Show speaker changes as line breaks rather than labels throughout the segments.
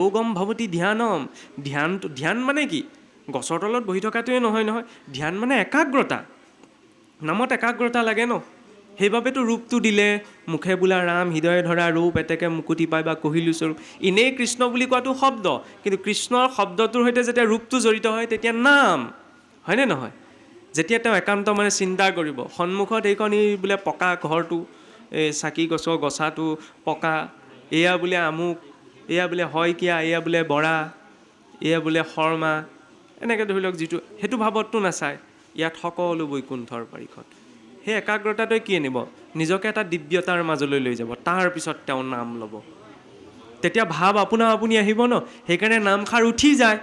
যোগম ভৱতি ধ্যানম। ধ্যান মানে কি? গছৰ তলত বহি থকাটোৱে নহয়। ধ্যান মানে একাগ্ৰতা। নামত একাগ্ৰতা লাগে ন। সেইবাবেতো ৰূপটো দিলে, মুখে বোলা ৰাম, হৃদয়ে ধৰা ৰূপ, এতেকে মুকুতি পাই বা কহিলো স্বৰূপ। এনেই কৃষ্ণ বুলি কোৱাটো শব্দ, কিন্তু কৃষ্ণৰ শব্দটোৰ সৈতে যেতিয়া ৰূপটো জড়িত হয় তেতিয়া নাম, হয়নে নহয়? যেতিয়া তেওঁ একান্ত মানে চিন্তা কৰিব, সন্মুখত এইখন বোলে পকা ঘৰটো, এই চাকি গছৰ গছাটো পকা, এয়া বোলে আমুক, এয়া বোলে শইকীয়া, এয়া বোলে বৰা, এয়া বোলে শৰ্মা, এনেকৈ ধৰি লওক যিটো, সেইটো ভাৱতটো নাচায়। ইয়াত সকলো বৈকুণ্ঠৰ পাৰিষদ। সেই একাগ্ৰতাটোৱে কি আনিব? নিজকে এটা দিব্যতাৰ মাজলৈ লৈ যাব। তাৰপিছত তেওঁ নাম ল'ব। তেতিয়া ভাৱ আপোনা আপুনি আহিব ন। সেইকাৰণে নামষাৰ উঠি যায়।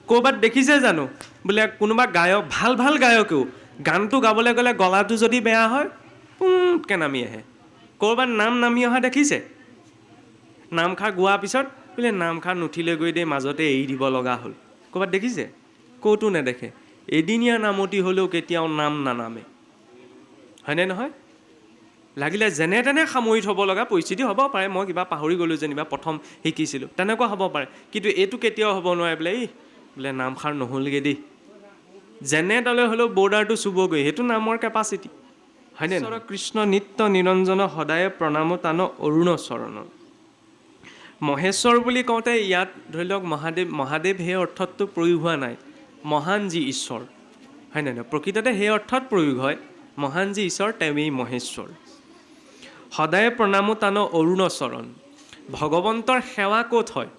ক'ৰবাত দেখিছে জানো বোলে কোনোবা গায়ক, ভাল গায়কেও গানটো গাবলৈ গ'লে গলাটো যদি বেয়া হয়, পুংকৈ নামি আহে। ক'ৰবাত নামি অহা দেখিছে? নামষাৰ গোৱাৰ পিছত বোলে নামষাৰ নুঠিলে গৈ দেই, মাজতে এৰি দিব লগা হ'ল। ক'ৰবাত দেখিছে? ক'তো নেদেখে। এদিনীয়া নামতি হ'লেও কেতিয়াও নাম নানামে, হয়নে নহয়? লাগিলে যেনে তেনে সামৰি থ'ব লগা পৰিস্থিতি হ'ব পাৰে। মই কিবা পাহৰি গ'লোঁ যেনিবা, প্ৰথম শিকিছিলোঁ, তেনেকুৱা হ'ব পাৰে। কিন্তু এইটো কেতিয়াও হ'ব নোৱাৰে বোলে নামষাৰ নহ'লগৈ দেই, যেনে তলে হ'লেও বৰ্ডাৰটো চুবগৈ। সেইটো নামৰ কেপাচিটি, হয়নে নহয়? কৃষ্ণ নিত্য নিৰঞ্জন সদায় প্ৰণাম তান অৰুণ চৰণ। মহেশ্বৰ বুলি কওঁতে ইয়াত ধৰি লওক মহাদেৱ সেই অৰ্থতটো প্ৰয়োগ হোৱা নাই। মহান যি ঈশ্বৰ, হয়নে নহয়? প্ৰকৃততে সেই অৰ্থত প্ৰয়োগ হয়। মহান যি ঈশ্বৰ তেওঁৱেই মহেশ্বৰ। সদায় প্ৰণাম তান অৰুণ চৰণ। ভগৱন্তৰ সেৱা ক'ত হয়?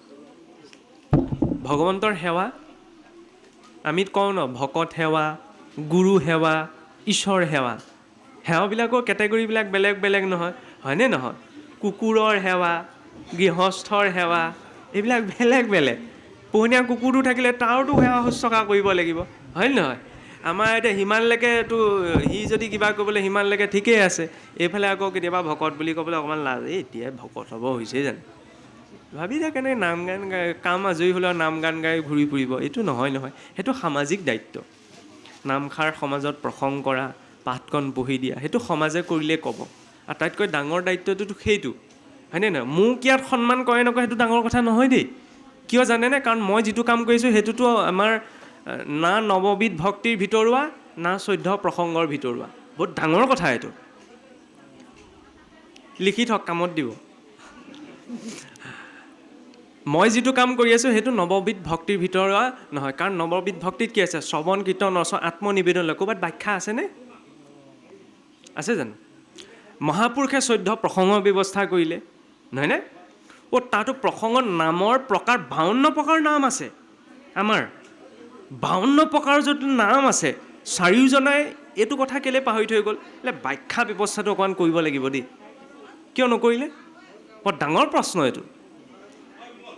ভগৱন্তৰ সেৱা আমি কওঁ ন, ভকত সেৱা, গুৰু সেৱা, ঈশ্বৰ সেৱা। সেৱাবিলাকৰ কেটেগৰীবিলাক বেলেগ বেলেগ নহয়, হয়নে নহয়? কুকুৰৰ সেৱা, গৃহস্থৰ সেৱা, এইবিলাক বেলেগ বেলেগ। পোহনীয়া কুকুৰটো থাকিলে তাৰোতো সেৱা শুশ্ৰূষা কৰিব লাগিব, হয়নে নহয়? আমাৰ এতিয়া সিমানলৈকেতো সি যদি কিবা কৰিবলৈ সিমানলৈকে ঠিকেই আছে। এইফালে আকৌ কেতিয়াবা ভকত বুলি ক'বলৈ অকণমান লাজ, এতিয়াই ভকত হ'ব হৈছেই জানো? ভাবি যায় কেনেকৈ নাম গান গাই, কাম আজৰি হ'লেও নাম গান গাই ঘূৰি ফুৰিব। এইটো নহয়। সেইটো সামাজিক দায়িত্ব। নামষাৰ সমাজত প্ৰসংগ কৰা, পাঠকন পঢ়ি দিয়া, সেইটো সমাজে কৰিলে ক'ব। আটাইতকৈ ডাঙৰ দায়িত্বটোতো সেইটো, হয়নে নহয়? মোক ইয়াত সন্মান কৰে নকৰে সেইটো ডাঙৰ কথা নহয় দেই। কিয় জানেনে? কাৰণ মই যিটো কাম কৰিছোঁ সেইটোতো আমাৰ না নৱবিধ ভক্তিৰ ভিতৰুৱা, না 14 প্ৰসংগৰ ভিতৰুৱা। বহুত ডাঙৰ কথা এইটো। লিখি থওক, কামত দিব। মই যিটো কাম কৰি আছোঁ সেইটো নৱবিধ ভক্তিৰ ভিতৰুৱা নহয়। কাৰণ নৱবিধ ভক্তিত কি আছে? শ্ৰৱণ, কীৰ্তন, ৰস, আত্মনিবেদন। ক'ৰবাত ব্যাখ্যা আছেনে? আছে জানো? মহাপুৰুষে 14 প্ৰসংগৰ ব্যৱস্থা কৰিলে, নহয়নে? তাতো প্ৰসংগৰ নামৰ প্ৰকাৰ 52 প্ৰকাৰ নাম আছে। আমাৰ 52 প্ৰকাৰৰ যদি নাম আছে, চাৰিওজনাই এইটো কথা কেলৈ পাহৰি থৈ গ'ল? ব্যাখ্যা ব্যৱস্থাটো অকণমান কৰিব লাগিব দেই। কিয় নকৰিলে? বৰ ডাঙৰ প্ৰশ্ন এইটো।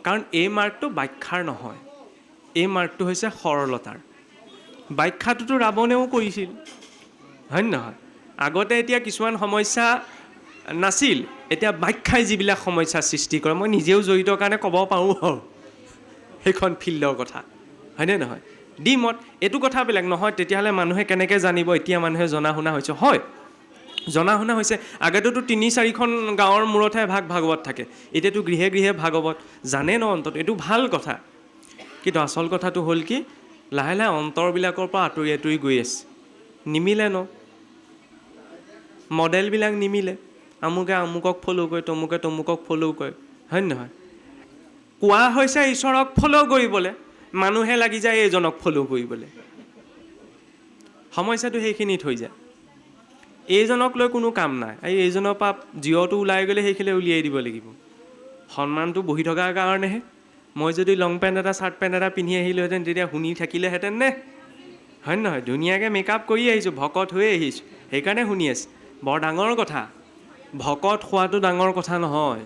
কাৰণ এই মাৰ্গটো ব্যাখ্যাৰ নহয়, এই মাৰ্গটো হৈছে সৰলতাৰ। ব্যাখ্যাটোতো ৰাৱণেও কৰিছিল, হয় নহয়? আগতে এতিয়া কিছুমান সমস্যা নাছিল, এতিয়া ব্যাখ্যাই যিবিলাক সমস্যা সৃষ্টি কৰে, মই নিজেও জড়িত কাৰণে ক'ব পাৰোঁ আৰু সেইখন ফিল্ডৰ কথা, হয়নে নহয়? মত এইটো কথা বেলেগ নহয়। তেতিয়াহ'লে মানুহে কেনেকৈ জানিব? এতিয়া মানুহে জনা শুনা হৈছে, হয় জনা শুনা হৈছে। আগতেতো 3-4খন গাঁৱৰ মূৰতহে ভাগৱত থাকে, এতিয়াতো গৃহে গৃহে ভাগৱত জানে ন অন্তত, এইটো ভাল কথা। কিন্তু আচল কথাটো হ'ল কি, লাহে লাহে অন্তৰবিলাকৰ পৰা আঁতৰি আঁতৰি গৈ আছে। নিমিলে ন, মডেলবিলাক নিমিলে। আমুকে আমুকক ফ'ল' কৰে, তমুকে তমুকক ফ'ল' কৰে, হয় নহয়? কোৱা হৈছে ঈশ্বৰক ফ'ল' কৰিবলৈ, মানুহে লাগি যায় এইজনক ফ'ল' কৰিবলৈ। সমস্যাটো সেইখিনিত হৈ যায়। এইজনক লৈ কোনো কাম নাই, এইজনৰ পৰা জিৰ'টো ওলাই গ'লে সেইখিনি উলিয়াই দিব লাগিব। সন্মানটো বহি থকাৰ কাৰণেহে। মই যদি লং পেণ্ট এটা চাৰ্ট পেণ্ট এটা পিন্ধি আহিলোহেঁতেন, তেতিয়া শুনি থাকিলেহেঁতেন নে? হয় নহয়? ধুনীয়াকৈ মেকআপ কৰি আহিছোঁ, ভকত হৈ আহিছোঁ, সেইকাৰণে শুনি আছে। বৰ ডাঙৰ কথা। ভকত হোৱাটো ডাঙৰ কথা নহয়,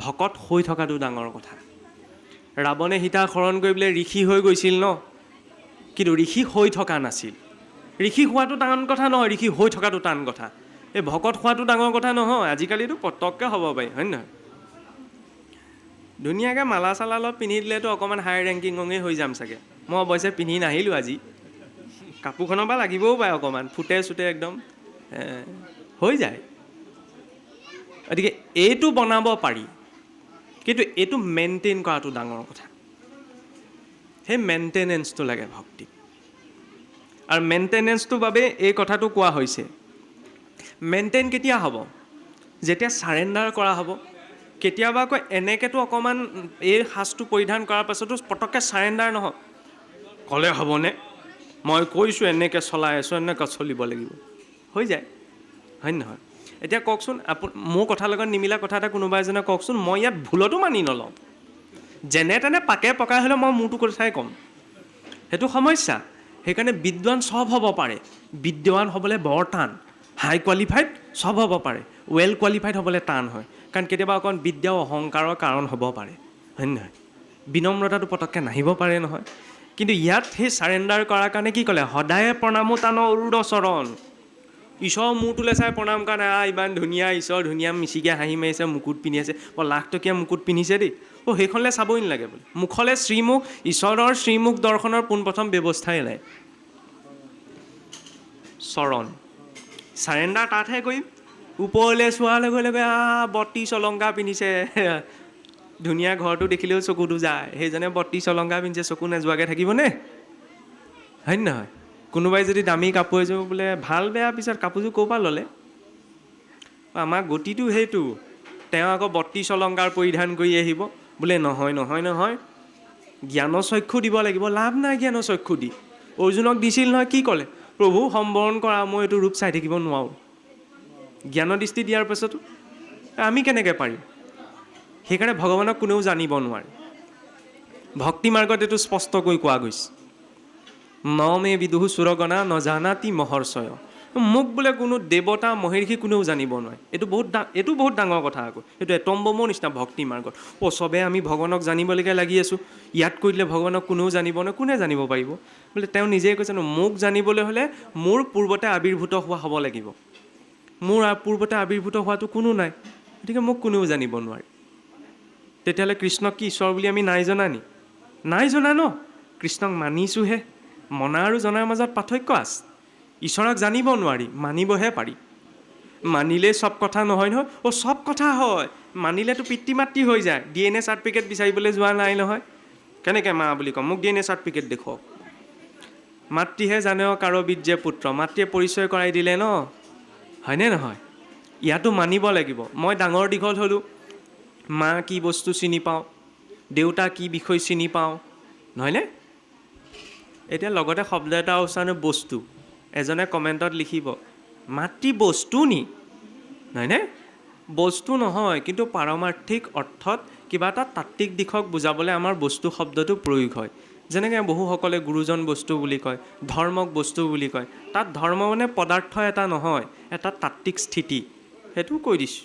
ভকত হৈ থকাটো ডাঙৰ কথা। ৰাৱণে সীতাক হৰণ কৰিবলৈ ঋষি হৈ গৈছিল ন, কিন্তু ঋষি হৈ থকা নাছিল। ঋষি হোৱাটো টান কথা নহয়, ঋষি হৈ থকাটো টান কথা। এই ভকত হোৱাটো ডাঙৰ কথা নহয়। আজিকালিতো পটককৈ হ'ব পাৰি, হয় নহয়? ধুনীয়াকৈ মালা চালা অলপ পিন্ধি দিলেতো অকণমান হাই ৰেংকিঙেই হৈ যাম চাগে। মই অৱশ্যে পিন্ধি নাহিলোঁ আজি, কাপোৰখনৰ পৰা লাগিবও পাৰে অকণমান, ফুটে চুটে একদম হৈ যায়। গতিকে এইটো বনাব পাৰি, কিন্তু এইটো মেইনটেইন কৰাটো ডাঙৰ কথা। সেই মেইনটেনেঞ্চটো লাগে ভক্তিত। আৰু মেইনটেনেঞ্চটোৰ বাবে এই কথাটো কোৱা হৈছে। মেইনটেইন কেতিয়া হ'ব? যেতিয়া ছাৰেণ্ডাৰ কৰা হ'ব। কেতিয়াবা আকৌ এনেকৈতো অকণমান এই সাজটো পৰিধান কৰাৰ পাছতো পটককৈ ছাৰেণ্ডাৰ নহয়। ক'লে হ'বনে? মই কৈছোঁ এনেকৈ চলাই আছোঁ, এনেকৈ চলিব লাগিব, হৈ যায়, হয় নহয়? এতিয়া কওকচোন, মোৰ কথাৰ লগত নিমিলা কথা এটা কোনোবা এজনে কওকচোন, মই ইয়াত ভুলতো মানি নলওঁ। যেনে তেনে পাকে পকাই হ'লে মই মোৰটো কথাই ক'ম। সেইটো সমস্যা। সেইকাৰণে বিদ্বান চব হ'ব পাৰে, বিদ্যৱান হ'বলৈ বৰ টান। হাই কোৱালিফাইড চব হ'ব পাৰে, ৱেল কোৱালিফাইড হ'বলৈ টান হয়। কাৰণ কেতিয়াবা অকণ বিদ্যাও অহংকাৰৰ কাৰণ হ'ব পাৰে, হয় নহয়? বিনম্ৰতাটো পটককৈ নাহিব পাৰে নহয়। কিন্তু ইয়াত সেই ছাৰেণ্ডাৰ কৰাৰ কাৰণে কি ক'লে? সদায়ে প্ৰণামো তান অৰুড় চৰণ। ঈশ্বৰৰ মূৰটোলৈ চাই প্ৰণাম কাৰণে, ইমান ধুনীয়া ঈশ্বৰ, ধুনীয়া মিচিকে হাঁহি মাৰিছে, মুকুট পিন্ধি আছে, লাখটকীয়া মুকুট পিন্ধিছে দেই। সেইখনলৈ চাবই নালাগে বোলে। মুখলৈ শ্ৰীমুখ, ঈশ্বৰৰ শ্ৰীমুখ দৰ্শনৰ পোনপ্ৰথম ব্যৱস্থাই নাই। চৰণ ছাৰেণ্ডাৰ তাতহে কৰিম। ওপৰলৈ চোৱাৰ লগে লগে 32 অলংকাৰ পিন্ধিছে, ধুনীয়া ঘৰটো দেখিলেও চকুটো যায়। সেইজনে 32 অলংকাৰ পিন্ধিছে, চকু নোযোৱাকৈ থাকিবনে? হয় নহয়? কোনোবাই যদি দামী কাপোৰ এযোৰ বোলে ভাল বেয়া পিছত কাপোৰযোৰ ক'ৰ পৰা ল'লে? আমাৰ গতিটো সেইটো। তেওঁ আকৌ 32 অলংকাৰ পৰিধান কৰি আহিব বোলে, নহয় নহয় নহয়, জ্ঞানৰ চক্ষু দিব লাগিব। লাভ নাই জ্ঞানৰ চক্ষু দি। অৰ্জুনক দিছিল নহয়, কি ক'লে? প্ৰভু সম্বৰণ কৰা, মই এইটো ৰূপ চাই থাকিব নোৱাৰোঁ। জ্ঞানৰ দৃষ্টি দিয়াৰ পাছতো আমি কেনেকৈ পাৰিম? সেইকাৰণে ভগৱানক কোনেও জানিব নোৱাৰে। ভক্তি মাৰ্গত এইটো স্পষ্টকৈ কোৱা গৈছে, ন মে বিদুহু চুৰগণা নজানাতি মহৰ্ষয়। মোক বোলে কোনো দেৱতা মহৰ্ষি কোনেও জানিব নোৱাৰে। এইটো বহুত ডাঙৰ কথা আকৌ। এইটো এটম বোমৰ নিচিনা ভক্তি মাৰ্গত। চবে আমি ভগৱানক জানিবলৈকে লাগি আছোঁ, ইয়াত কৈ দিলে ভগৱানক কোনেও জানিব নোৱাৰে। কোনে জানিব পাৰিব? বোলে তেওঁ নিজেই কৈছে, মোক জানিবলৈ হ'লে মোৰ পূৰ্বতে আৱিৰ্ভূত হোৱা হ'ব লাগিব। মোৰ পূৰ্বতে আৱিৰ্ভূত হোৱাটো কোনো নাই, গতিকে মোক কোনেও জানিব নোৱাৰে। তেতিয়াহ'লে কৃষ্ণক কি ঈশ্বৰ বুলি আমি নাই জনা নি? নাই জনা ন? কৃষ্ণক মানিছোঁহে। মনা আৰু জনাৰ মাজত পাৰ্থক্য আছে। ঈশ্বৰক জানিব নোৱাৰি, মানিবহে পাৰি। মানিলেই চব কথা নহয় নহয়। চব কথা হয়, মানিলেতো পিতৃ মাতৃ হৈ যায়। DNA চাৰ্টিফিকেট বিচাৰিবলৈ যোৱা নাই নহয়। কেনেকৈ মা বুলি ক'ম? মোক DNA চাৰ্টিফিকেট দেখুৱাওক। মাতৃহে জানে কাৰো বীৰ্যে পুত্ৰ, মাতৃয়ে পৰিচয় কৰাই দিলে ন, হয়নে নহয়? ইয়াতো মানিব লাগিব। মই ডাঙৰ দীঘল হ'লোঁ, মা কি বস্তু চিনি পাওঁ, দেউতা কি বিষয় চিনি পাওঁ, নহয়নে? এতিয়া লগতে শব্দ এটা উচ্চাৰণে বস্তু। এজনে কমেণ্টত লিখিব, মাতৃ বস্তু নি? নহয়নে? বস্তু নহয়, কিন্তু পাৰমাৰ্থিক অৰ্থত কিবা এটা তাত্ত্বিক দিশক বুজাবলৈ আমাৰ বস্তু শব্দটো প্ৰয়োগ হয়। যেনেকৈ বহুসকলে গুৰুজন বস্তু বুলি কয়, ধৰ্মক বস্তু বুলি কয়। তাত ধৰ্ম মানে পদাৰ্থ এটা নহয়, এটা তাত্ত্বিক স্থিতি। সেইটোও কৈ দিছোঁ।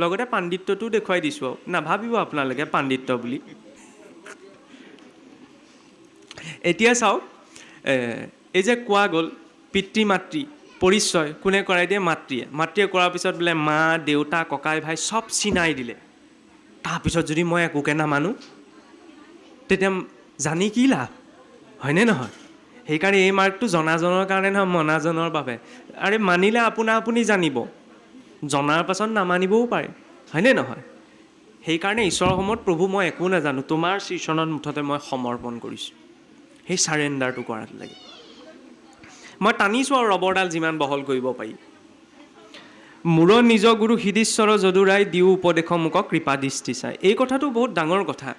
লগতে পাণ্ডিত্যটোও দেখুৱাই দিছোঁ। নাভাবিব আপোনালোকে পাণ্ডিত্য বুলি। এতিয়া চাওক, এই যে কোৱা গ'ল পিতৃ মাতৃ পৰিচয় কোনে কৰাই দিয়ে? মাতৃয়ে। মাতৃয়ে কৰাৰ পিছত বোলে মা দেউতা ককাই ভাই চব চিনাই দিলে। তাৰপিছত যদি মই একোকে নামানো, তেতিয়া জানি কি লাভ? হয়নে নহয়? সেইকাৰণে এই মাৰ্গটো জনাজনৰ কাৰণে নহয়, মনাজনৰ বাবে। আৰে মানিলে আপোনা আপুনি জানিব, জনাৰ পাছত নামানিবও পাৰে, হয়নে নহয়? সেইকাৰণে ঈশ্বৰৰ সময়ত প্ৰভু মই একো নাজানো, তোমাৰ শ্ৰীচৰণত মুঠতে মই সমৰ্পণ কৰিছোঁ। সেই ছাৰেণ্ডাৰটো কৰাত লাগে। মই টানিছোঁ আৰু ৰবৰডাল যিমান বহল কৰিব পাৰি। মূৰ নিজ গুৰু হৃদীশ্বৰ যদুৰাই দিও উপদেশ মোক কৃপা দৃষ্টি চাই। এই কথাটো বহুত ডাঙৰ কথা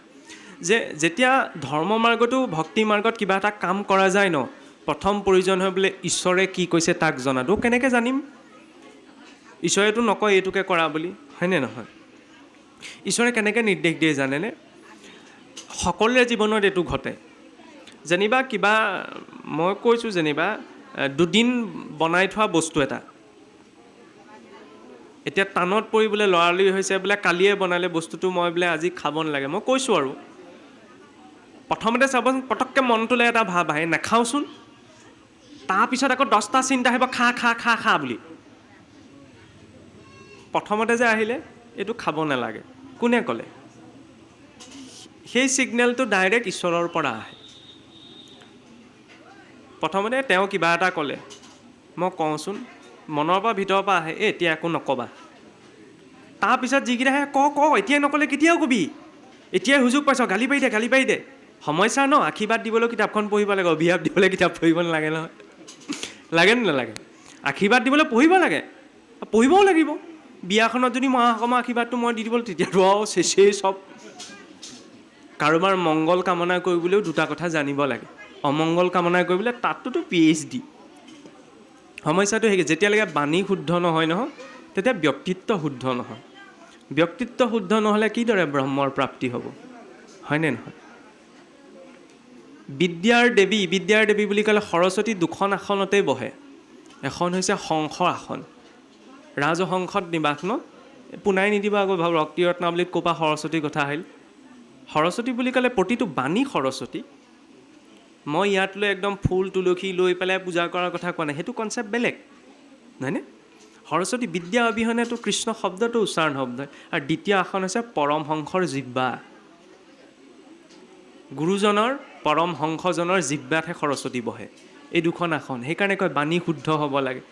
যে যেতিয়া ধৰ্ম মাৰ্গতো ভক্তি মাৰ্গত কিবা এটা কাম কৰা যায় ন, প্ৰথম প্ৰয়োজন হয় বোলে ঈশ্বৰে কি কৈছে তাক জনাটো। কেনেকৈ জানিম? ঈশ্বৰেতো নকয় এইটোকে কৰা বুলি, হয়নে নহয়? ঈশ্বৰে কেনেকৈ নিৰ্দেশ দিয়ে জানেনে? সকলোৰে জীৱনত এইটো ঘটে। যেনিবা কিবা মই কৈছোঁ, যেনিবা দুদিন বনাই থোৱা বস্তু এটা এতিয়া টানত পৰি বোলে লৰালৰি হৈছে, বোলে কালিয়ে বনালে বস্তুটো, মই বোলে আজি খাব নালাগে। মই কৈছোঁ আৰু প্ৰথমতে চাবচোন, পটককৈ মনটোলৈ এটা ভাৱ আহে, নাখাওঁচোন। তাৰপিছত আকৌ 10টা চিন্তা আহিব, খা খা খা খা বুলি। প্ৰথমতে যে আহিলে এইটো খাব নালাগে, কোনে ক'লে? সেই ছিগনেলটো ডাইৰেক্ট ঈশ্বৰৰ পৰা আহে। প্ৰথমতে তেওঁ কিবা এটা ক'লে, মই কওঁচোন, মনৰ পৰা ভিতৰৰ পৰা আহে, এতিয়া একো নক'বা। তাৰপিছত যিকেইটা আহে ক এতিয়াই নক'লে কেতিয়াও কবি, এতিয়াই সুযোগ পাইছ, গালি পাৰি দে। সমস্যা ন, আশীৰ্বাদ দিবলৈ কিতাপখন পঢ়িব লাগে, অভিশাপ দিবলৈ কিতাপ পঢ়িব নালাগে নহয়। লাগে নে নালাগে? আশীৰ্বাদ দিবলৈ পঢ়িব লাগে, পঢ়িবও লাগিব। বিয়াখনত যদি মহাসমৰ আশীৰ্বাদটো মই দি দিবলৈ, তেতিয়াতো আৰু চেচেই চব। কাৰোবাৰ মংগল কামনা কৰিবলৈও দুটা কথা জানিব লাগে। অমংগল কামনা কৰিবলৈ তাতটোতো PhD। সমস্যাটো সেই, যেতিয়ালৈকে বাণী শুদ্ধ নহয় তেতিয়া ব্যক্তিত্ব শুদ্ধ নহয়। ব্যক্তিত্ব শুদ্ধ নহ'লে কিদৰে ব্ৰহ্মৰ প্ৰাপ্তি হ'ব, হয়নে নহয়? বিদ্যাৰ দেৱী বুলি ক'লে সৰস্বতী দুখন আসনতেই বহে। এখন হৈছে শংখৰ আসন, ৰাজহংসত নিবাস ন, পোনাই নিদিবা আকৌ ৰক্তিৰত্নাৱলীত ক'ৰ পৰা সৰস্বতীৰ কথা আহিল। সৰস্বতী বুলি ক'লে প্ৰতিটো বাণী সৰস্বতী। মই ইয়াত লৈ একদম ফুল তুলসী লৈ পেলাই পূজা কৰাৰ কথা কোৱা নাই, সেইটো কনচেপ্ট বেলেগ, নহয়নে? সৰস্বতী বিদ্যা অবিহনেতো কৃষ্ণ শব্দটো উচ্চাৰণ হ'ব নহয়। আৰু দ্বিতীয় আসন হৈছে পৰমহংসৰ জিহ্বা। গুৰুজনৰ পৰমহংসজনৰ জিহ্বাতহে সৰস্বতী বহে। এই দুখন আসন, সেইকাৰণে কয় বাণী শুদ্ধ হ'ব লাগে।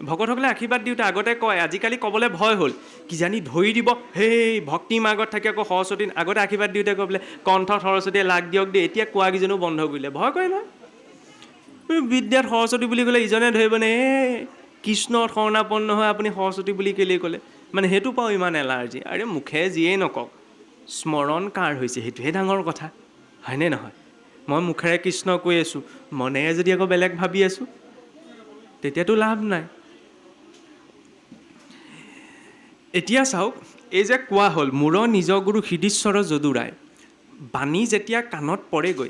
ভকতসকলে আশীৰ্বাদ দিওঁতে আগতে কয়, আজিকালি ক'বলৈ ভয় হ'ল, কিজানি ধৰি দিব, সেই ভক্তি মাৰ্গত থাকি আকৌ সৰস্বতী। আগতে আশীৰ্বাদ দিওঁতে কয় বোলে কণ্ঠত সৰস্বতীয়ে লাগ দিয়ক দেই, এতিয়া কোৱাকেইজনো বন্ধ কৰিলে, ভয় কৰে নহয়। বিদ্যাত সৰস্বতী বুলি ক'লে ইজনে ধৰিবনে, কৃষ্ণত শৰণাপন্ন হৈ আপুনি সৰস্বতী বুলি কেলেই ক'লে, মানে সেইটো পাওঁ ইমান এলাৰ্জি। আৰে মুখে যিয়েই নকওক, স্মৰণ কাৰ হৈছে সেইটোহে ডাঙৰ কথা, হয়নে নহয়? মই মুখেৰে কৃষ্ণ কৈ আছোঁ, মনেৰে যদি আকৌ বেলেগ ভাবি আছোঁ, তেতিয়াতো লাভ নাই। এতিয়া চাওক, এই যে কোৱা হ'ল মূৰৰ নিজ গুৰু হৃদীশ্বৰ যদুৰায়, বাণী যেতিয়া কাণত পৰেগৈ,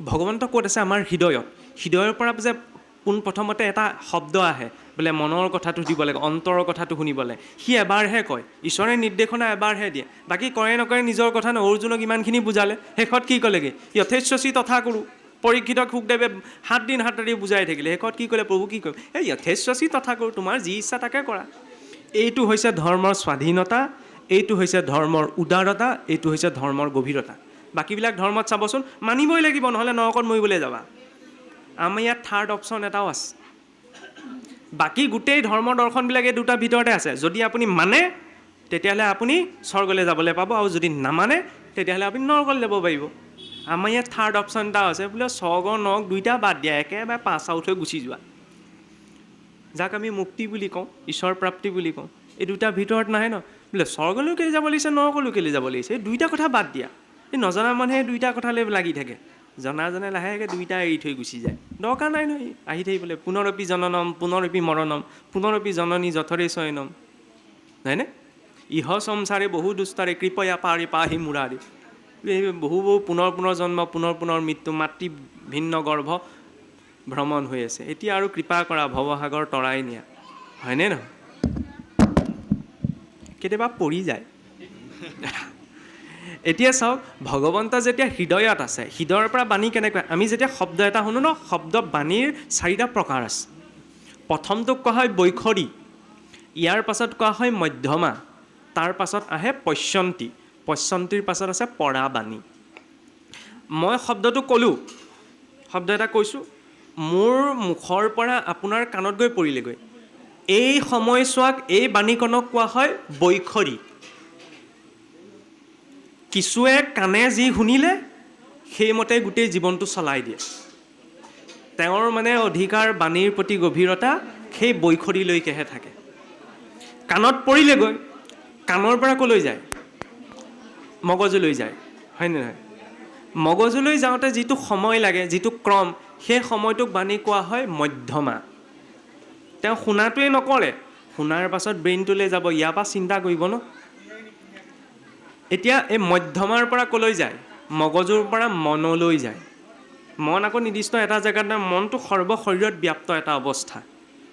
ভগৱন্ত ক'ত আছে? আমাৰ হৃদয়ত। হৃদয়ৰ পৰা যে পোনপ্ৰথমতে এটা শব্দ আহে, বোলে মনৰ কথাটো দিব লাগে, অন্তৰৰ কথাটো শুনিব লাগে, সি এবাৰহে কয়। ঈশ্বৰে নিৰ্দেশনা এবাৰহে দিয়ে, বাকী কৰে নকৰে নিজৰ কথা ন। অৰ্জুনক ইমানখিনি বুজালে, শেষত কি ক'লেগৈ? যথেচ্ছচি তথা কৰোঁ। পৰীক্ষিতক সুখদেৱে 7 দিন 7 ৰাতি বুজাই থাকিলে, শেষত কি ক'লে? প্ৰভু কি কয়? এই যথেচ্ছচি তথা কৰোঁ, তোমাৰ যি ইচ্ছা তাকে কৰা। এইটো হৈছে ধৰ্মৰ স্বাধীনতা, এইটো হৈছে ধৰ্মৰ উদাৰতা, এইটো হৈছে ধৰ্মৰ গভীৰতা। বাকীবিলাক ধৰ্মত চাবচোন, মানিবই লাগিব, নহ'লে নৰকত মৰিবলৈ যাবা। আমাৰ ইয়াত থাৰ্ড অপশ্যন এটাও আছে। বাকী গোটেই ধৰ্ম দৰ্শনবিলাক এই দুটাৰ ভিতৰতে আছে। যদি আপুনি মানে, তেতিয়াহ'লে আপুনি স্বৰ্গলৈ যাবলৈ পাব, আৰু যদি নামানে তেতিয়াহ'লে আপুনি নৰকলৈ যাব পাৰিব। আমাৰ ইয়াত থাৰ্ড অপশ্যন এটা আছে, বোলে স্বৰ্গ নৰক দুইটা বাদ দিয়া, একেবাৰে পাছ আউট হৈ গুচি যোৱা, যাক আমি মুক্তি বুলি কওঁ, ঈশ্বৰ প্ৰাপ্তি বুলি কওঁ। এই দুটাৰ ভিতৰত নাহে ন, বোলে স্বৰ্গলৈ কেলৈ যাব লাগিছে, নৰকলৈ কেলৈ যাব লাগিছে, এই দুইটা কথা বাদ দিয়া। এই নজনা মানুহে দুইটা কথালৈ লাগি থাকে, জনাজনে লাহেকৈ দুইটা এৰি থৈ গুচি যায়, দৰকাৰ নাই নহয় আহি থাকিবলৈ। পুনৰপি জননম পুনৰপি মৰণম পুনৰপি জননী যথৰে চয়নম, হয়নে? ইহ সংসাৰে বহু দুস্তাৰে কৃপয়া পাৰি পাহি মুৰাৰি। এই বহু পুনৰ জন্ম, পুনৰ মৃত্যু, মাতৃ ভিন্ন গৰ্ভ ভ্ৰমণ হৈ আছে। এতিয়া আৰু কৃপা কৰা, ভৱসাগৰ তৰাই নিয়া, হয়নে নহয়? কেতিয়াবা পৰি যায়। এতিয়া চাওক, ভগৱন্ত যেতিয়া হৃদয়ত আছে, হৃদয়ৰ পৰা বাণী কেনেকৈ? আমি যেতিয়া শব্দ এটা শুনো ন, শব্দ বাণীৰ 4টা প্ৰকাৰ আছে। প্ৰথমটোক কোৱা হয় বৈখৰী, ইয়াৰ পাছত কোৱা হয় মধ্যমা, তাৰ পাছত আহে পশ্যন্তী, পশ্যন্তীৰ পাছত আছে পৰাবাণী। মই শব্দটো ক'লোঁ, শব্দ এটা কৈছোঁ, মোৰ মুখৰ পৰা আপোনাৰ কাণত গৈ পৰিলেগৈ, এই সময়ছোৱাক, এই বাণীকণক কোৱা হয় বৈখৰী। কিছুৱে কাণে যি শুনিলে সেইমতে গোটেই জীৱনটো চলাই দিয়ে। তেওঁৰ মানে অধিকাৰ বাণীৰ প্ৰতি গভীৰতা সেই বৈখৰীলৈকেহে থাকে। কাণত পৰিলেগৈ, কাণৰ পৰা ক'লৈ যায়? মগজুলৈ যায়, হয়নে নহয়? মগজুলৈ যাওঁতে যিটো সময় লাগে, যিটো ক্ৰম, সেই সময়টোক বাণী কোৱা হয় মধ্যমা। তেওঁ শুনাটোৱে নকৰে, শুনাৰ পাছত ব্ৰেইনটোলৈ যাব, ইয়াৰ পৰা চিন্তা কৰিব ন। এতিয়া এই মধ্যমাৰ পৰা ক'লৈ যায়? মগজুৰ পৰা মনলৈ যায়। মন আকৌ নিৰ্দিষ্ট এটা জেগাত নাই, মনটো সৰ্বশৰীৰত ব্যাপ্ত এটা অৱস্থা,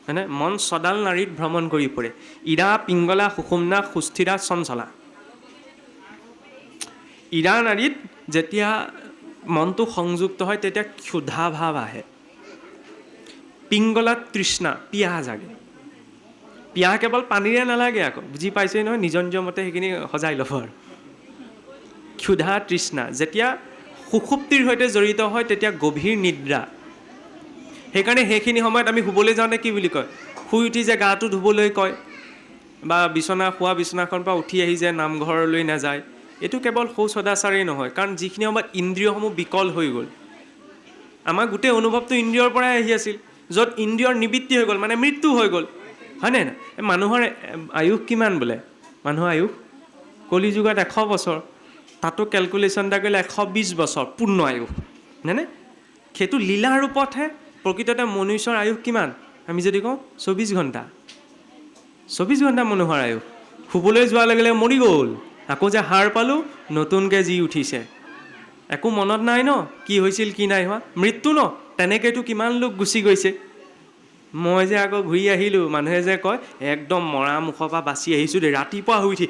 হয়নে? মন ছডাল নাড়ীত ভ্ৰমণ কৰি ফুৰে, ইৰা পিংগলা সুষুম্না সুস্থিৰা চঞ্চলা। ইৰা নাড়ীত যেতিয়া মনটো সংযুক্ত হয়, তেতিয়া ক্ষুধা ভাৱ আহে। পিংগলাত তৃষ্ণা, পিয়াহ জাগে। পিয়াহ কেৱল পানীৰে নালাগে আকৌ, বুজি পাইছেই নহয়? নিজৰ মতে সেইখিনি সজাই ল'ব আৰু। ক্ষুধা তৃষ্ণা যেতিয়া সুষুপ্তিৰ সৈতে জড়িত হয়, তেতিয়া গভীৰ নিদ্ৰা। সেইকাৰণে সেইখিনি সময়ত আমি শুবলৈ যাওঁতে কি বুলি কয়? শুই উঠি যে গাটো ধুবলৈ কয়, বা শোৱা বিচনাখনৰ পৰা উঠি আহি যে নামঘৰলৈ নাযায়, এইটো কেৱল সৌ সদাচাৰেই নহয়, কাৰণ যিখিনি সময়ত ইন্দ্ৰিয়সমূহ বিকল হৈ গ'ল, আমাৰ গোটেই অনুভৱটো ইন্দ্ৰিয়ৰ পৰাই আহি আছিল, য'ত ইন্দ্ৰিয়ৰ নিবৃত্তি হৈ গ'ল, মানে মৃত্যু হৈ গ'ল, হয়নে নাই? মানুহৰ আয়ুস কিমান বোলে? মানুহৰ আয়ুস কলি যুগত 100 বছৰ, তাতো কেলকুলেশ্যন এটা কৰিলে 120 বছৰ পূৰ্ণ আয়ুস, হয়নে? সেইটো লীলা ৰূপতহে। প্ৰকৃততে মনুষ্যৰ আয়ুস কিমান? আমি যদি কওঁ 24 ঘণ্টা, 24 ঘণ্টা মানুহৰ আয়ুস। শুবলৈ যোৱাৰ লগে লগে মৰি গ'ল, আকৌ যে সাৰ পালোঁ, নতুনকৈ জি উঠিছে, একো মনত নাই ন কি হৈছিল কি নাই হোৱা, মৃত্যু ন। তেনেকৈতো কিমান লোক গুচি গৈছে। মই যে আকৌ ঘূৰি আহিলোঁ, মানুহে যে কয় একদম মৰা মুখৰ পৰা বাচি আহিছোঁ দেই, ৰাতিপুৱা শুই উঠি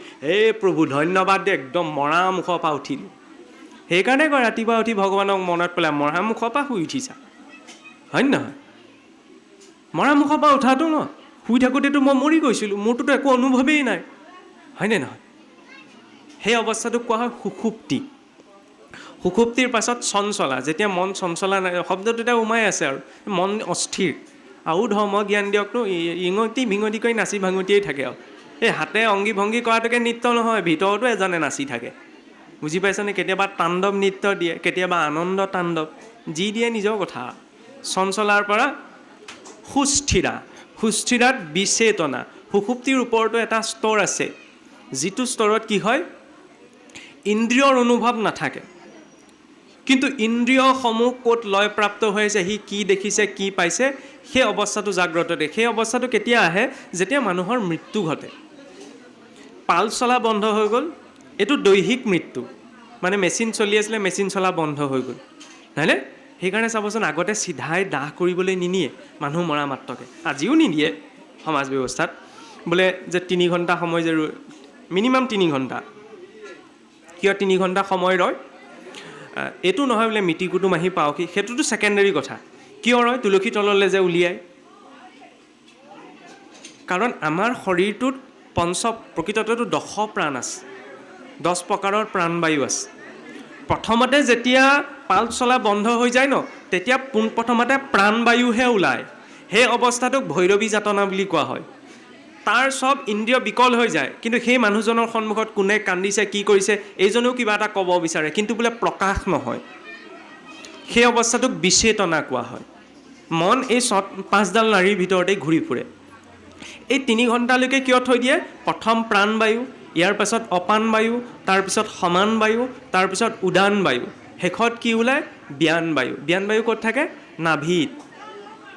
প্ৰভু ধন্যবাদ দে, একদম মৰা মুখৰ পৰা উঠিলোঁ। সেইকাৰণে কয় ৰাতিপুৱা উঠি ভগৱানক মনত পেলাই মৰা মুখৰ পৰা শুই উঠিছা, হয় নহয়? মৰা মুখৰ পৰা উঠাটো ন, শুই থাকোঁতেতো মই মৰি গৈছিলোঁ, মোৰটোতো একো অনুভৱেই নাই, হয়নে নহয়? সেই অৱস্থাটোক কোৱা হয় সুষুপ্তি। সুষুপ্তিৰ পাছত চঞ্চলা, যেতিয়া মন চঞ্চলা নাই, শব্দটোতে সোমাই আছে আৰু মন অস্থিৰ। আৰু ধৰ্ম জ্ঞান দিয়কনো, ইঙতি ভিঙতি কৰি নাচি ভাঙুতিয়েই থাকে আৰু এই হাতে অংগী ভংগী কৰাটোকে নৃত্য নহয়, ভিতৰতো এজনে নাচি থাকে, বুজি পাইছেনে? কেতিয়াবা তাণ্ডৱ নৃত্য দিয়ে, কেতিয়াবা আনন্দ তাণ্ডৱ, যি দিয়ে নিজৰ কথা। চঞ্চলাৰ পৰা সুস্থিৰা, সুস্থিৰাত বিচেতনা। সুষুপ্তিৰ ওপৰতো এটা স্তৰ আছে, যিটো স্তৰত কি হয়, ইন্দ্ৰিয়ৰ অনুভৱ নাথাকে, কিন্তু ইন্দ্ৰিয়সমূহ ক'ত লয়প্ৰাপ্ত হৈ আছে, সি কি দেখিছে কি পাইছে, সেই অৱস্থাটো জাগ্ৰত দিয়ে। সেই অৱস্থাটো কেতিয়া আহে? যেতিয়া মানুহৰ মৃত্যু ঘটে, পালচ চলা বন্ধ হৈ গ'ল, এইটো দৈহিক মৃত্যু, মানে মেচিন চলি আছিলে, মেচিন চলা বন্ধ হৈ গ'ল, হয়নে? সেইকাৰণে চাবচোন, আগতে চিধাই দাহ কৰিবলৈ নিনিয়ে মানুহ মৰা মাত্ৰকে, আজিও নিদিয়ে সমাজ ব্যৱস্থাত, বোলে যে 3 ঘণ্টা সময় যে মিনিমাম 3 ঘণ্টা, কিয় 3 ঘণ্টা সময় ৰয়? এইটো নহয় বোলে মিতি কুটুম আহি পাওঁকি, সেইটোতো ছেকেণ্ডেৰী কথা। কিয় ৰয়? তুলসী তললৈ যে উলিয়ায়, কাৰণ আমাৰ শৰীৰটোত প্ৰকৃততেতো 10 প্ৰাণ আছে, 10 প্ৰকাৰৰ প্ৰাণবায়ু আছে। প্ৰথমতে যেতিয়া পালচ চলা বন্ধ হৈ যায় ন, তেতিয়া পোনপ্ৰথমতে প্ৰাণবায়ুহে ওলায়। সেই অৱস্থাটোক ভৈৰৱী যাতনা বুলি কোৱা হয়। তাৰ চব ইন্দ্ৰিয় বিকল হৈ যায়, কিন্তু সেই মানুহজনৰ সন্মুখত কোনে কান্দিছে কি কৰিছে এইজনেও কিবা এটা ক'ব বিচাৰে, কিন্তু বোলে প্ৰকাশ নহয়। সেই অৱস্থাটোক বিচেতনা কোৱা হয়। মন এই 5ডাল নাড়ীৰ ভিতৰতেই ঘূৰি ফুৰে। এই 3 ঘণ্টালৈকে কিয় থৈ দিয়ে? প্ৰথম প্ৰাণবায়ু, ইয়াৰ পাছত অপান বায়ু, তাৰপিছত সমান বায়ু, তাৰপিছত উদান বায়ু, শেষত কি ওলায়? ব্যান বায়ু। ব্যান বায়ু ক'ত থাকে? নাভিত।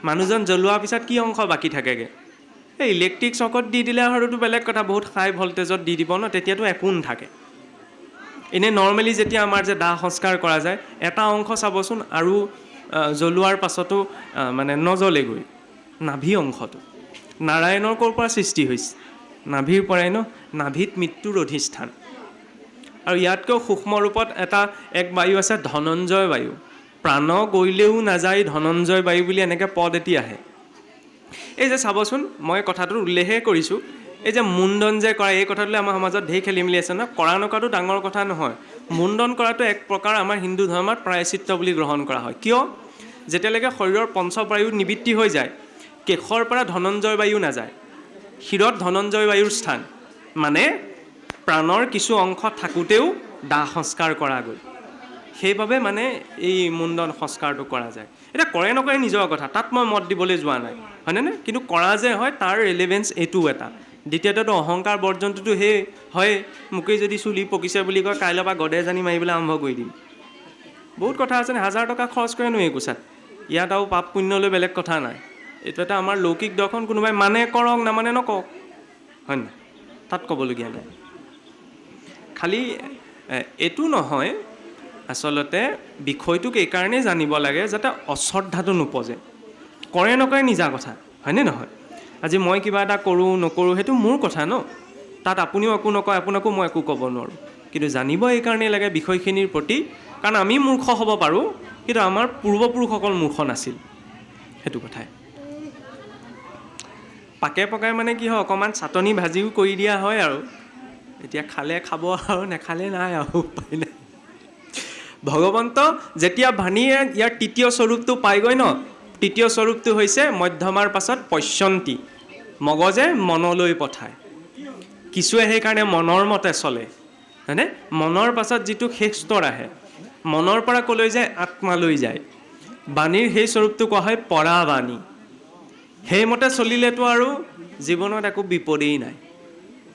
মানুহজন জ্বলোৱাৰ পিছত কি অংশ বাকী থাকেগৈ? এই ইলেক্ট্ৰিক চকত দি দিলে আৰুতো বেলেগ কথা, বহুত হাই ভল্টেজত দি দিব ন, তেতিয়াতো একো নাথাকে। এনেই নৰ্মেলি যেতিয়া আমাৰ যে দাহ সংস্কাৰ কৰা যায়, এটা অংশ চাবচোন আৰু জ্বলোৱাৰ পাছতো মানে নজ্বলেগৈ, নাভি অংশটো। নাৰায়ণৰ ক'ৰ পৰা সৃষ্টি হৈছে? নাভিৰ পৰাই ন। নাভিত মৃত্যুৰ অধিষ্ঠান। আৰু ইয়াতকৈও সূক্ষ্ম ৰূপত এক বায়ু আছে, ধনঞ্জয় বায়ু। প্ৰাণ গৈলেও নাযায় ধনঞ্জয় বায়ু বুলি এনেকৈ পদ এটি আহে। এই যে চাবচোন, মই কথাটোৰ উল্লেখহে কৰিছোঁ, এই যে মুণ্ডন যে কৰে, এই কথাটোলৈ আমাৰ সমাজত ঢেৰ খেলি মেলি আছে ন। কৰা নকৰাটো ডাঙৰ কথা নহয়, মুণ্ডন কৰাটো এক প্ৰকাৰ আমাৰ হিন্দু ধৰ্মত প্ৰায়শ্চিত্ত বুলি গ্ৰহণ কৰা হয়। কিয়? যেতিয়ালৈকে শৰীৰৰ পঞ্চবায়ু নিবৃত্তি হৈ যায়, কেশৰ পৰা ধনঞ্জয় বায়ু নাযায়, শিৰত ধনঞ্জয় বায়ুৰ স্থান, মানে প্ৰাণৰ কিছু অংশ থাকোঁতেও দাহ সংস্কাৰ কৰা গ'ল। সেইবাবে মানে এই মুণ্ডন সংস্কাৰটো কৰা যায়। এতিয়া কৰে নকৰে নিজৰ কথা, তাত মই মত দিবলৈ যোৱা নাই, হয়নে? কিন্তু কৰা যে হয় তাৰ ৰিলেভেঞ্চ এইটোও এটা। দ্বিতীয়তেতো অহংকাৰ বৰ্জনটোতো সেই হয়, মোকেই যদি চুলি পকিছে বুলি কয়, কাইলৈ পৰা গদে জানি মাৰিবলৈ আৰম্ভ কৰি দিম। বহুত কথা আছে, 1000 টকা খৰচ কৰেনো এই কোচাত। ইয়াত আৰু পাপ পুণ্যলৈ বেলেগ কথা নাই। এইটো এটা আমাৰ লৌকিক দৰ্শন, কোনোবাই মানে কৰক, নামানে নকওক, হয় নাই? তাত ক'বলগীয়া নাই। খালি এইটো নহয়, আচলতে বিষয়টোক এইকাৰণেই জানিব লাগে যাতে অশ্ৰদ্ধাটো নোপজে। কৰে নকৰে নিজা কথা, হয়নে নহয়? আজি মই কিবা এটা কৰোঁ নকৰোঁ সেইটো মোৰ কথা ন, তাত আপুনিও একো নকয়, আপোনাকো মই একো ক'ব নোৱাৰোঁ। কিন্তু জানিব এইকাৰণেই লাগে বিষয়খিনিৰ প্ৰতি, কাৰণ আমি মূৰ্খ হ'ব পাৰোঁ, কিন্তু আমাৰ পূৰ্বপুৰুষসকল মূৰ্খ নাছিল, সেইটো কথাই। পাকে পকাই মানে কি হয়, অকণমান চাটনি ভাজিও কৰি দিয়া হয় আৰু এতিয়া খালে খাব আৰু নেখালে নাই আৰু, উপায় নাই। ভগৱন্ত যেতিয়া ভানীয়ে ইয়াৰ তৃতীয় স্বৰূপটো পায়গৈ ন, তৃতীয় স্বৰূপটো হৈছে মধ্যমাৰ পাছত পশ্যন্তি, মগজে মনলৈ পঠায়। কিছুৱে সেইকাৰণে মনৰ মতে চলে, হয়নে? মনৰ পাছত যিটো শেষ স্তৰ আহে, মনৰ পৰা ক'লৈ যায়? আত্মালৈ যায়। বাণীৰ সেই স্বৰূপটো কোৱা হয় পৰাবাণী। সেইমতে চলিলেতো আৰু জীৱনত একো বিপদেই নাই।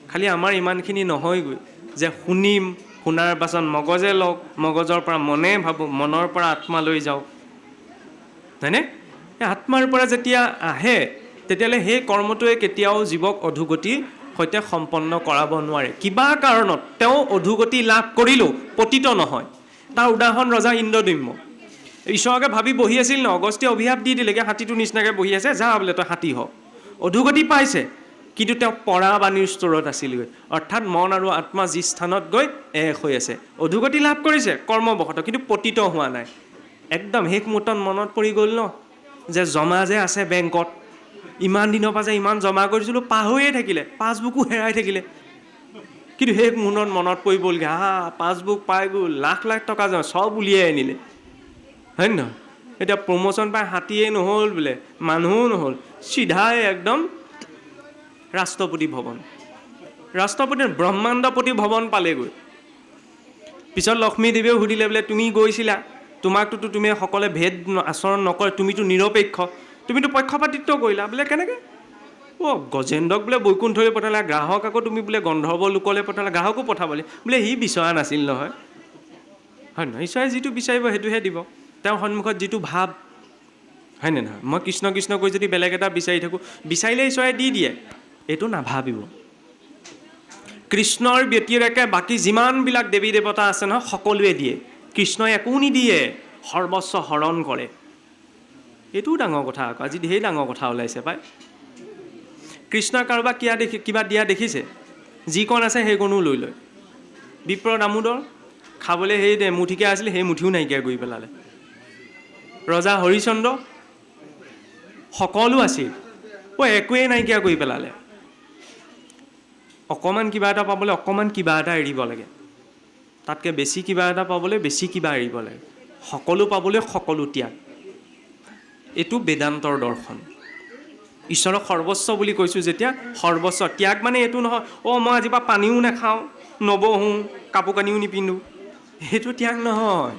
খালি আমাৰ ইমানখিনি নহয়গৈ যে শুনিম, শুনাৰ পাছত মগজে লওক, মগজৰ পৰা মনে ভাবোঁ, মনৰ পৰা আত্মালৈ যাওক, হয়নে? আত্মাৰ পৰা যেতিয়া আহে তেতিয়াহ'লে সেই কৰ্মটোৱে কেতিয়াও জীৱক অধোগতিৰ সৈতে সম্পন্ন কৰাব নোৱাৰে। কিবা কাৰণত তেওঁ অধোগতি লাভ কৰিলেও পতিত নহয়। তাৰ উদাহৰণ ৰজা ইন্দ্ৰদ্যুম্ন। ঈশ্বৰকে ভাবি বহি আছিল ন, অগস্ত্যই অভিশাপ দি দিলেগৈ, হাতীটো নিচিনাকৈ বহি আছে, যা বোলে তই হাতী হ। অধোগতি পাইছে, কিন্তু তেওঁ পৰাবাণীৰ স্তৰত আছিলগৈ। অৰ্থাৎ মন আৰু আত্মা যি স্থানত গৈ এক হৈ আছে। অধোগতি লাভ কৰিছে কৰ্মবশত, কিন্তু পতিত হোৱা নাই। একদম শেষ মুহূৰ্তত মনত পৰি গ'ল ন, যে জমা যে আছে বেংকত, ইমান দিনৰ পৰা যে ইমান জমা কৰিছিলোঁ, পাহৰিয়ে থাকিলে, পাছবুকো হেৰাই থাকিলে। কিন্তু শেষ মুহূৰ্তত মনত পৰি গ'লগৈ, পাছবুক পাই গ'ল, লাখ লাখ টকা জমা, চব উলিয়াই আনিলে, হয় নে নহয়? এতিয়া প্ৰমোশ্যন পাই হাতীয়ে নহ'ল বোলে, মানুহো নহ'ল, চিধাই একদম ৰাষ্ট্ৰপতি ভৱন, ৰাষ্ট্ৰপতি ব্ৰহ্মাণ্ডপতি ভৱন পালেগৈ। পিছত লক্ষ্মীদেৱীয়েও সুধিলে, বোলে তুমি গৈছিলা, তোমাকতো তুমি সকলোৱে ভেদ আচৰণ নকৰে, তুমিতো নিৰপেক্ষ, তুমিতো পক্ষপাতিত্ব কৰিলা। বোলে কেনেকৈ? গজেন্দ্ৰক বোলে বৈকুণ্ঠলৈ পঠালা, গ্ৰাহক আকৌ তুমি বোলে গন্ধৰ্ব লোকলৈ পঠালা, গ্ৰাহকো পঠাবলৈ, বোলে সি বিচৰা নাছিল নহয়, হয় নহয়? ঈশ্বৰে যিটো বিচাৰিব সেইটোহে দিব, তেওঁৰ সন্মুখত যিটো ভাৱ, হয়নে নহয়? মই কৃষ্ণ কৃষ্ণ কৈ যদি বেলেগ এটা বিচাৰি থাকোঁ, বিচাৰিলে ঈশ্বৰে দি দিয়ে, এইটো নাভাবিব। কৃষ্ণৰ ব্যতিৰেকে বাকী যিমানবিলাক দেৱী দেৱতা আছে নহয়, সকলোৱে দিয়ে, কৃষ্ণই একো নিদিয়ে, সৰ্বস্ব হৰণ কৰে। এইটোও ডাঙৰ কথা আকৌ, আজি ঢেৰ ডাঙৰ কথা ওলাইছে পাই। কৃষ্ণই কাৰোবাক কিবা দিয়া দেখিছে? যিকণ আছে সেইকণো লৈ লয়। বিপ্ৰ দামোদৰ খাবলৈ সেই মুঠিকে আছিলে, সেই মুঠিও নাইকিয়া কৰি পেলালে। ৰজা হৰিচন্দ্ৰ সকলো আছিল, একোৱেই নাইকিয়া কৰি পেলালে। অকণমান কিবা এটা পাবলৈ অকণমান কিবা এটা এৰিব লাগে, তাতকৈ বেছি কিবা এটা পাবলৈ বেছি কিবা এৰিব লাগে, সকলো পাবলৈ সকলো ত্যাগ। এইটো বেদান্তৰ দৰ্শন। ঈশ্বৰক সৰ্বস্ব বুলি কৈছোঁ যেতিয়া, সৰ্বস্ব ত্যাগ মানে এইটো নহয়, মই আজিৰ পৰা পানীও নাখাওঁ, নবহোঁ, কাপোৰ কানিও নিপিন্ধোঁ, সেইটো ত্যাগ নহয়।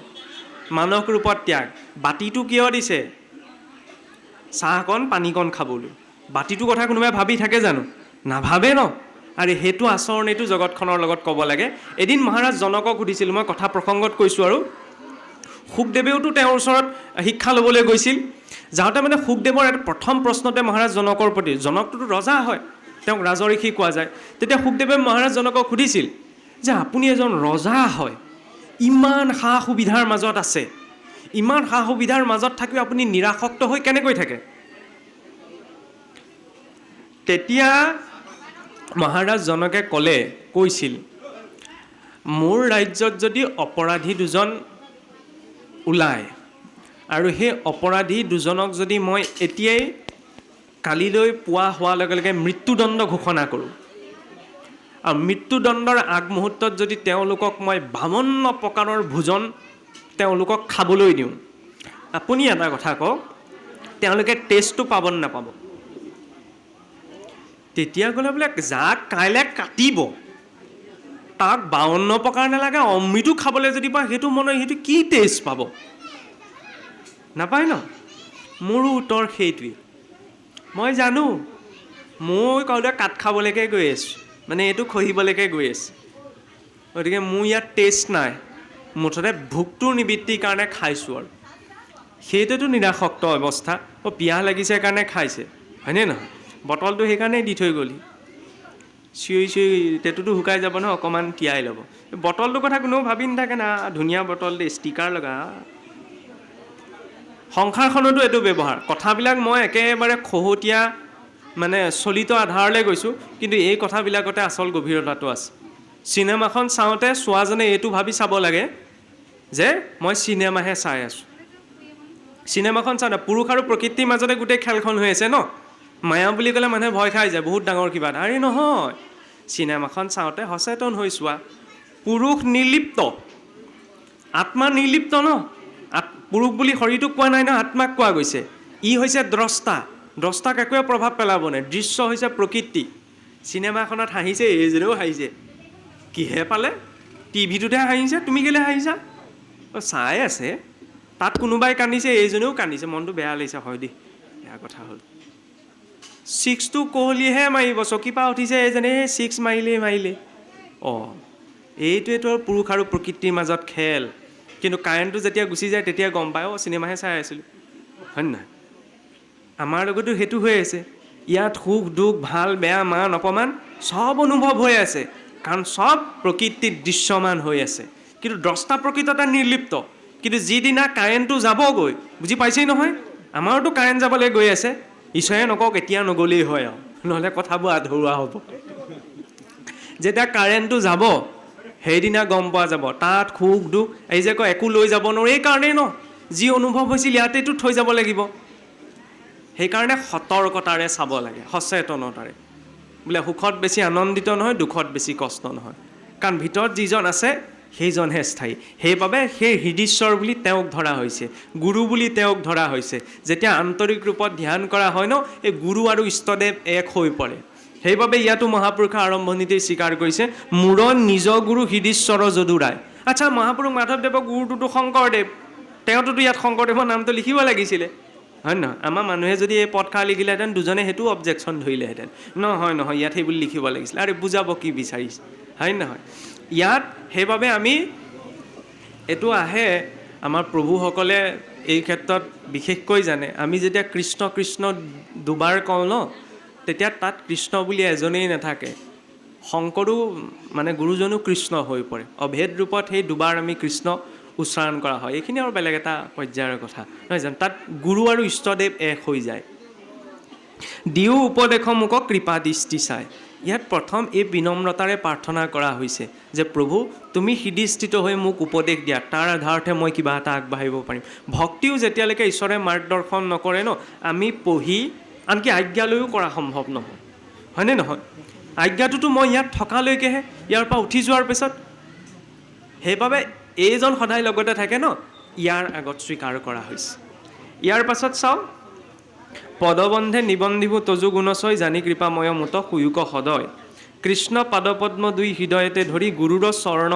মানস ৰূপত ত্যাগ। বাতিটো কিয় দিছে? চাহকণ পানীকণ খাবলৈ। বাতিটোৰ কথা কোনোবাই ভাবি থাকে জানো? নাভাবে ন। আৰু সেইটো আচৰণেইটো জগতখনৰ লগত ক'ব লাগে। এদিন মহাৰাজ জনকক সুধিছিলোঁ, মই কথা প্ৰসংগত কৈছোঁ, আৰু শুকদেৱেওতো তেওঁৰ ওচৰত শিক্ষা ল'বলৈ গৈছিল। যাওঁতে মানে শুকদেৱৰ এটা প্ৰথম প্ৰশ্নতে মহাৰাজ জনকৰ প্ৰতি, জনকটোতো ৰজা হয়, তেওঁক ৰাজঋষি কোৱা যায়, তেতিয়া শুকদেৱে মহাৰাজ জনকক সুধিছিল যে আপুনি এজন ৰজা হয়, ইমান সা সুবিধাৰ মাজত আছে, ইমান সা সুবিধাৰ মাজত থাকিও আপুনি নিৰাসক্ত হৈ কেনেকৈ থাকে? তেতিয়া মহাৰাজ জনকে কৈছিল, মোৰ ৰাজ্যত যদি অপৰাধী দুজন ওলায় আৰু সেই অপৰাধী দুজনক যদি মই এতিয়াই কালিলৈ পুৱা হোৱাৰ লগে লগে মৃত্যুদণ্ড ঘোষণা কৰোঁ, আৰু মৃত্যুদণ্ডৰ আগমুহূৰ্তত যদি তেওঁলোকক মই 52 প্ৰকাৰৰ ভোজন তেওঁলোকক খাবলৈ দিওঁ, আপুনি এটা কথা কওক, তেওঁলোকে টেষ্টটো পাব নাপাব? তেতিয়া ক'লে, বোলে যাক কাইলৈ কাটিব তাক 52 প্ৰকাৰ নালাগে, অমৃতো খাবলৈ যদি পায়, সেইটো কি টেষ্ট পাব? নাপায় ন। মোৰো উত্তৰ সেইটোৱেই। মই জানো মই কাইলৈ কাঠ খাবলৈকে গৈ আছোঁ, মানে এইটো খহিবলৈকে গৈ আছোঁ, গতিকে মোৰ ইয়াত টেষ্ট নাই, মুঠতে ভোকটোৰ নিবৃত্তিৰ কাৰণে খাইছোঁ, আৰু সেইটোতো নিৰাসক্ত অৱস্থা। পিয়াহ লাগিছে কাৰণে খাইছে, হয়নে নহয়? বটলটো সেইকাৰণেই দি থৈ গ'লহি, চিঞৰি চিঞৰি তেটোতো শুকাই যাব নহয়, অকণমান তিয়াই ল'ব। বটলটোৰ কথা কোনেও ভাবি নাথাকে না, ধুনীয়া বটল দেই, ষ্টিকাৰ লগা। সংসাৰখনতো এইটো ব্যৱহাৰ। কথাবিলাক মই একেবাৰে খহতীয়া মানে চলিত আধাৰলৈ গৈছোঁ, কিন্তু এই কথাবিলাকতে আচল গভীৰতাটো আছে। চিনেমাখন চাওঁতে চোৱাজনে এইটো ভাবি চাব লাগে যে মই চিনেমাহে চাই আছোঁ। চিনেমাখন চাওঁতে পুৰুষ আৰু প্ৰকৃতিৰ মাজতে গোটেই খেলখন হৈ আছে ন, মায়া বুলি ক'লে মানুহে ভয় খাই যায়, বহুত ডাঙৰ কিবা এটা। আৰে নহয়, চিনেমাখন চাওঁতে সচেতন হৈ চোৱা, পুৰুষ নিৰ্লিপ্ত, আত্মা নিৰ্লিপ্ত ন। পুৰুষ বুলি শৰীৰটোক কোৱা নাই ন, আত্মাক কোৱা গৈছে। ই হৈছে দ্ৰষ্টা, দ্ৰষ্টাক একোৱে প্ৰভাৱ পেলাব নাই। দৃশ্য হৈছে প্ৰকৃতি, চিনেমাখনত হাঁহিছে, এইজনেও হাঁহিছে, কিহে পালে? টিভিটোতহে হাঁহিছে, তুমি কেলৈ হাঁহিছা? চাই আছে, তাত কোনোবাই কান্দিছে, এইজনেও কান্দিছে, মনটো বেয়া লাগিছে, হয় দেই, বেয়া কথা হ'ল। ছিক্সটো কোহলিহে মাৰিব, চকীৰ পৰা উঠিছে এইজনে, ছিক্স মাৰিলেই। অঁ, এইটোৱেতো পুৰুষ আৰু প্ৰকৃতিৰ মাজত খেল। কিন্তু কাৰেণ্টটো যেতিয়া গুচি যায় তেতিয়া গম পায়, অঁ চিনেমাহে চাই আছিলোঁ, হয় নহয়? আমাৰ লগতো সেইটো হৈ আছে। ইয়াত সুখ দুখ, ভাল বেয়া, মান অপমান চব অনুভৱ হৈ আছে, কাৰণ চব প্ৰকৃতিত দৃশ্যমান হৈ আছে। কিন্তু দ্ৰষ্টা প্ৰকৃততে নিৰ্লিপ্ত। কিন্তু যিদিনা কাৰেণ্টটো যাবগৈ, বুজি পাইছেই নহয়, আমাৰোতো কাৰেণ্ট যাবলৈ গৈ আছে, ঈশ্বৰে নকওক এতিয়া নগ'লেই হয় আৰু, নহ'লে কথাবোৰ আধৰুৱা হ'ব। যেতিয়া কাৰেণ্টটো যাব সেইদিনা গম পোৱা যাব, তাত সুখ দুখ, এই যে কয় একো লৈ যাব নোৱাৰো, এই কাৰণেই ন, যি অনুভৱ হৈছিল ইয়াতেতো থৈ যাব লাগিব। সেইকাৰণে সতৰ্কতাৰে চাব লাগে, সচেতনতাৰে। বোলে সুখত বেছি আনন্দিত নহয়, দুখত বেছি কষ্ট নহয়, কাৰণ ভিতৰত যিজন আছে সেইজনহে স্থায়ী। সেইবাবে সেই হৃদীশ্বৰ বুলি তেওঁক ধৰা হৈছে, গুৰু বুলি তেওঁক ধৰা হৈছে। যেতিয়া আন্তৰিক ৰূপত ধ্যান কৰা হয় ন, এই গুৰু আৰু ইষ্টদেৱ এক হৈ পৰে। সেইবাবে ইয়াতো মহাপুৰুষে আৰম্ভণিতেই স্বীকাৰ কৰিছে, মোৰ নিজ গুৰু হৃদীশ্বৰ যদুৰায়। আচ্ছা, মহাপুৰুষ মাধৱদেৱৰ গুৰুটোতো শংকৰদেৱ, তেওঁতোতো ইয়াত শংকৰদেৱৰ নামটো লিখিব লাগিছিলে, হয় নহয়? আমাৰ মানুহে যদি এই পদষাৰ লিখিলেহেঁতেন দুজনে সেইটো অবজেকশ্যন ধৰিলেহেঁতেন, নহয় ইয়াত সেই বুলি লিখিব লাগিছিলে, আৰে বুজাব কি বিচাৰিছে, হয় নহয়? ইয়াত সেইবাবে আমি এইটো আহে, আমাৰ প্ৰভুসকলে এই ক্ষেত্ৰত বিশেষকৈ জানে। আমি যেতিয়া কৃষ্ণ কৃষ্ণ দুবাৰ কওঁ ন, তেতিয়া তাত কৃষ্ণ বুলি এজনেই নাথাকে, শংকৰো মানে গুৰুজনো কৃষ্ণ হৈ পৰে। অভেদ ৰূপত সেই দুবাৰ আমি কৃষ্ণ উচ্চাৰণ কৰা হয়। এইখিনি আৰু বেলেগ এটা পৰ্যায়ৰ কথা, নহয় জানো? তাত গুৰু আৰু ইষ্টদেৱ এক হৈ যায়। দিও উপদেশ মোক কৃপা দৃষ্টি চাই। ইয়াত প্ৰথম এই বিনম্ৰতাৰে প্ৰাৰ্থনা কৰা হৈছে যে প্ৰভু তুমি হৃদয়স্থিত হৈ মোক উপদেশ দিয়া, তাৰ আধাৰতহে মই কিবা এটা আগবাঢ়িব পাৰিম। ভক্তিও যেতিয়ালৈকে ঈশ্বৰে মাৰ্গদৰ্শন নকৰে ন, আমি পঢ়ি আনকি আজ্ঞালৈও কৰা সম্ভৱ নহয়, হয়নে নহয়? আজ্ঞাটোতো মই ইয়াত থকালৈকেহে, ইয়াৰ পৰা উঠি যোৱাৰ পিছত। সেইবাবে এইজন সদায় লগতে থাকে ন, ইয়াৰ আগত স্বীকাৰ কৰা হৈছে। ইয়াৰ পাছত চাওঁ, পদবন্ধে নিবন্ধিবো তজু গুণচয়, জানি কৃপাময় মুত সুয়োগ সদয়। কৃষ্ণ পাদপদ্ম দুই হৃদয়তে ধৰি, গুৰুৰ চৰণ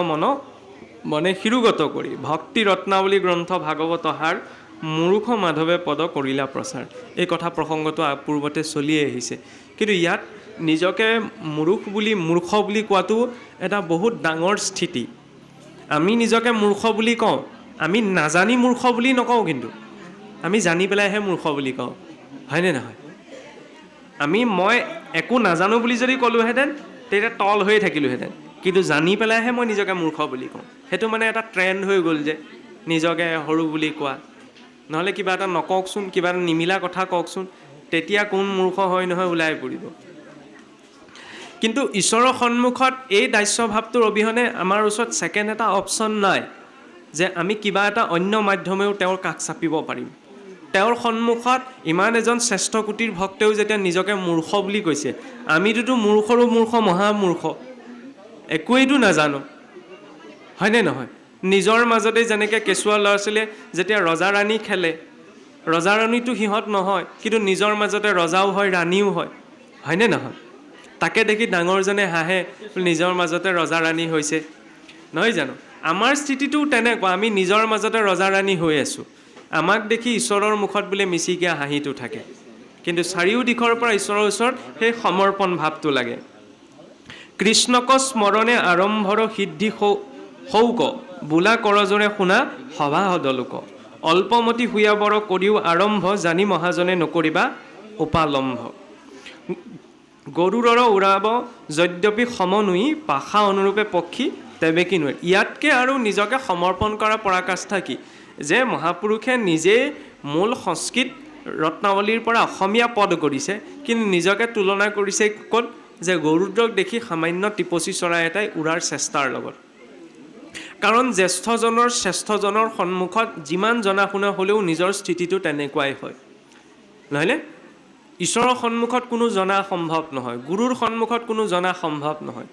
মনে শিৰোগত কৰি। ভক্তি ৰত্নাৱলী গ্ৰন্থ ভাগৱত হাৰ, মুৰুখ মাধৱে পদ কৰিলা প্ৰচাৰ। এই কথা প্ৰসংগটো পূৰ্বতে চলিয়ে আহিছে। কিন্তু ইয়াত নিজকে মূৰ্খ বুলি কোৱাটো এটা বহুত ডাঙৰ স্থিতি। আমি নিজকে মূৰ্খ বুলি কওঁ, আমি নাজানি মূৰ্খ বুলি নকওঁ, কিন্তু আমি জানি পেলাইহে মূৰ্খ বুলি কওঁ, হয়নে নহয়? মই একো নাজানো বুলি যদি ক'লোহেঁতেন তেতিয়া তল হৈয়ে থাকিলোহেঁতেন, কিন্তু জানি পেলাইহে মই নিজকে মূৰ্খ বুলি কওঁ। সেইটো মানে এটা ট্ৰেণ্ড হৈ গ'ল যে নিজকে সৰু বুলি কোৱা। নহ'লে কিবা এটা নকওকচোন, কিবা এটা নিমিলা কথা কওকচোন, তেতিয়া কোন মূৰ্খ হয় নহয় ওলাই পৰিব। কিন্তু ঈশ্বৰৰ সন্মুখত এই দাস্যভাৱটোৰ অবিহনে আমাৰ ওচৰত ছেকেণ্ড এটা অপশ্যন নাই যে আমি কিবা এটা অন্য মাধ্যমেও তেওঁৰ কাষ চাপিব পাৰিম। তেওঁৰ সন্মুখত ইমান এজন শ্ৰেষ্ঠ কোটিৰ ভক্তেও যেতিয়া নিজকে মূৰ্খ বুলি কৈছে, আমিতোতো মূৰ্খৰো মূৰ্খ, মহামূৰ্খ, একোৱেইতো নাজানো, হয়নে নহয়? নিজৰ মাজতে যেনেকৈ কেঁচুৱা ল'ৰা ছোৱালীয়ে যেতিয়া ৰজা ৰাণী খেলে, ৰজা ৰাণীটো সিহঁত নহয়, কিন্তু নিজৰ মাজতে ৰজাও হয় ৰাণীও হয়, হয়নে নহয়? তাকে দেখি ডাঙৰজনে হাঁহে, নিজৰ মাজতে ৰজা ৰাণী হৈছে, নহয় জানো? আমাৰ স্থিতিটোও তেনেকুৱা, আমি নিজৰ মাজতে ৰজা ৰাণী হৈ আছোঁ। আমাক দেখি ঈশ্বৰৰ মুখত বোলে মিচিকীয়া হাঁহিটো থাকে, কিন্তু চাৰিও দিশৰ পৰা ঈশ্বৰৰ ওচৰত সেই সমৰ্পণ ভাৱটো লাগে। কৃষ্ণক স্মৰণে আৰম্ভৰ সিদ্ধি সৌক, বোলা কৰজোৰে শুনা সভা সদলোক। অল্পমতি হুয়াবৰ কৰিও আৰম্ভ, জানি মহাজনে নকৰিবা উপালম্ভ। গৰুৰৰ উৰাব যদ্যপি সমনুই, পাশা অনুৰূপে পক্ষী তেবে কি নোৱাৰি। ইয়াতকৈ আৰু নিজকে সমৰ্পণ কৰা পৰাকাষ্ঠা কি, যে মহাপুৰুষে নিজেই মূল সংস্কৃত ৰত্নাৱলীৰ পৰা অসমীয়া পদ কৰিছে, কিন্তু নিজকে তুলনা কৰিছে ক'ত, যে গৰুদ্ৰক দেখি সামান্য টিপচী চৰাই এটাই উৰাৰ চেষ্টাৰ লগত। কাৰণ শ্ৰেষ্ঠজনৰ সন্মুখত যিমান জনা শুনা হ'লেও নিজৰ স্থিতিটো তেনেকুৱাই হয়, নহয়নে? ঈশ্বৰৰ সন্মুখত কোনো জনা সম্ভৱ নহয়, গুৰুৰ সন্মুখত কোনো জনা সম্ভৱ নহয়।